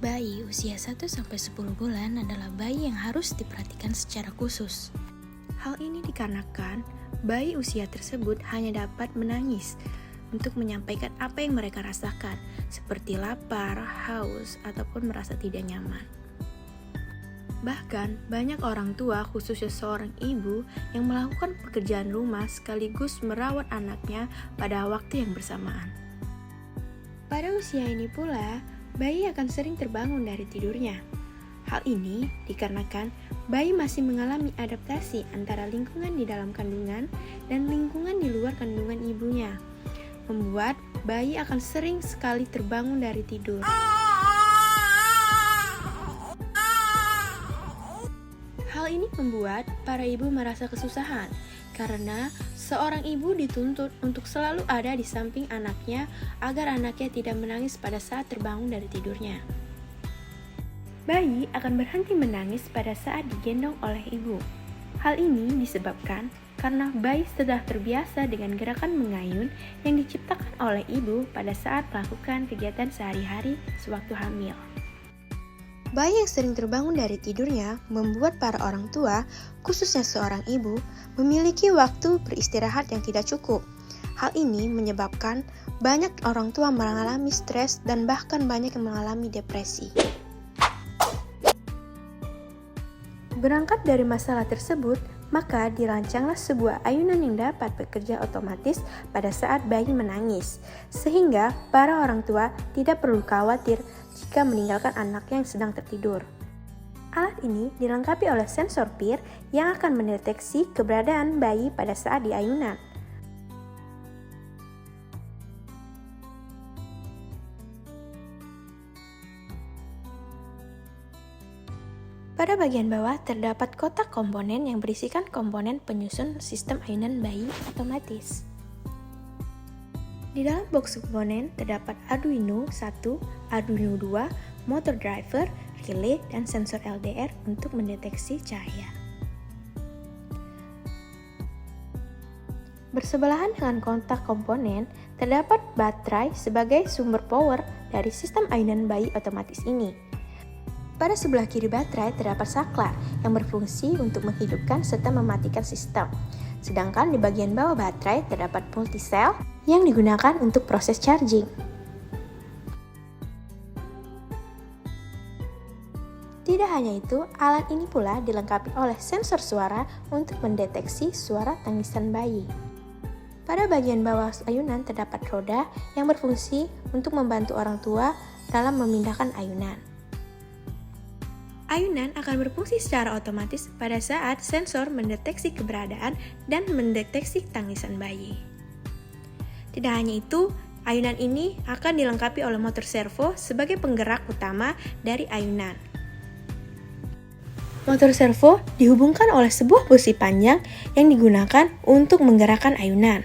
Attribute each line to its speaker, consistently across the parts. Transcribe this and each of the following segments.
Speaker 1: Bayi usia 1-10 bulan adalah bayi yang harus diperhatikan secara khusus. Hal ini dikarenakan bayi usia tersebut hanya dapat menangis untuk menyampaikan apa yang mereka rasakan, seperti lapar, haus, ataupun merasa tidak nyaman. Bahkan, banyak orang tua, khususnya seorang ibu, yang melakukan pekerjaan rumah sekaligus merawat anaknya pada waktu yang bersamaan. Pada usia ini pula, bayi akan sering terbangun dari tidurnya. Hal ini dikarenakan bayi masih mengalami adaptasi antara lingkungan di dalam kandungan dan lingkungan di luar kandungan ibunya, membuat bayi akan sering sekali terbangun dari tidur. Hal ini membuat para ibu merasa kesusahan karena seorang ibu dituntut untuk selalu ada di samping anaknya agar anaknya tidak menangis pada saat terbangun dari tidurnya. Bayi akan berhenti menangis pada saat digendong oleh ibu. Hal ini disebabkan karena bayi sudah terbiasa dengan gerakan mengayun yang diciptakan oleh ibu pada saat melakukan kegiatan sehari-hari sewaktu hamil. Bayi yang sering terbangun dari tidurnya membuat para orang tua, khususnya seorang ibu, memiliki waktu beristirahat yang tidak cukup. Hal ini menyebabkan banyak orang tua mengalami stres dan bahkan banyak yang mengalami depresi. Berangkat dari masalah tersebut, maka dirancanglah sebuah ayunan yang dapat bekerja otomatis pada saat bayi menangis, sehingga para orang tua tidak perlu khawatir jika meninggalkan anaknya yang sedang tertidur. Alat ini dilengkapi oleh sensor PIR yang akan mendeteksi keberadaan bayi pada saat di ayunan. Pada bagian bawah terdapat kotak komponen yang berisikan komponen penyusun sistem ayunan bayi otomatis. Di dalam box komponen terdapat Arduino 1, Arduino 2, motor driver, relay, dan sensor LDR untuk mendeteksi cahaya. Bersebelahan dengan kotak komponen terdapat baterai sebagai sumber power dari sistem ayunan bayi otomatis ini. Pada sebelah kiri baterai terdapat saklar yang berfungsi untuk menghidupkan serta mematikan sistem. Sedangkan di bagian bawah baterai terdapat multi-cell yang digunakan untuk proses charging. Tidak hanya itu, alat ini pula dilengkapi oleh sensor suara untuk mendeteksi suara tangisan bayi. Pada bagian bawah ayunan terdapat roda yang berfungsi untuk membantu orang tua dalam memindahkan ayunan. Ayunan akan berfungsi secara otomatis pada saat sensor mendeteksi keberadaan dan mendeteksi tangisan bayi. Tidak hanya itu, ayunan ini akan dilengkapi oleh motor servo sebagai penggerak utama dari ayunan. Motor servo dihubungkan oleh sebuah busi panjang yang digunakan untuk menggerakkan ayunan.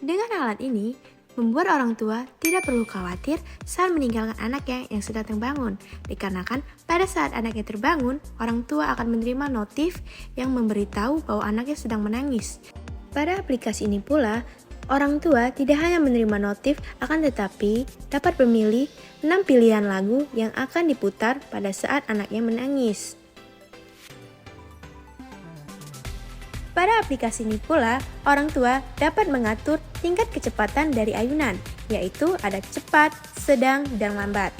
Speaker 1: Dengan alat ini, membuat orang tua tidak perlu khawatir saat meninggalkan anaknya yang sedang terbangun, dikarenakan pada saat anaknya terbangun, orang tua akan menerima notif yang memberitahu bahwa anaknya sedang menangis. Pada aplikasi ini pula, orang tua tidak hanya menerima notif, akan tetapi dapat memilih 6 pilihan lagu yang akan diputar pada saat anaknya menangis. Pada aplikasi ini pula, orang tua dapat mengatur tingkat kecepatan dari ayunan, yaitu ada cepat, sedang, dan lambat.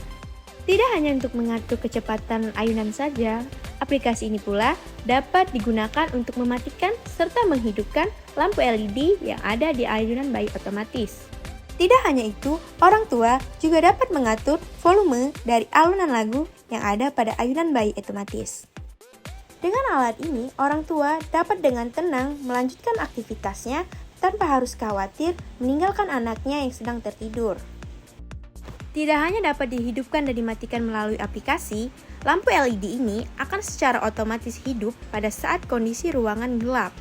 Speaker 1: Tidak hanya untuk mengatur kecepatan ayunan saja, aplikasi ini pula dapat digunakan untuk mematikan serta menghidupkan lampu LED yang ada di ayunan bayi otomatis. Tidak hanya itu, orang tua juga dapat mengatur volume dari alunan lagu yang ada pada ayunan bayi otomatis. Dengan alat ini, orang tua dapat dengan tenang melanjutkan aktivitasnya tanpa harus khawatir meninggalkan anaknya yang sedang tertidur. Tidak hanya dapat dihidupkan dan dimatikan melalui aplikasi, lampu LED ini akan secara otomatis hidup pada saat kondisi ruangan gelap.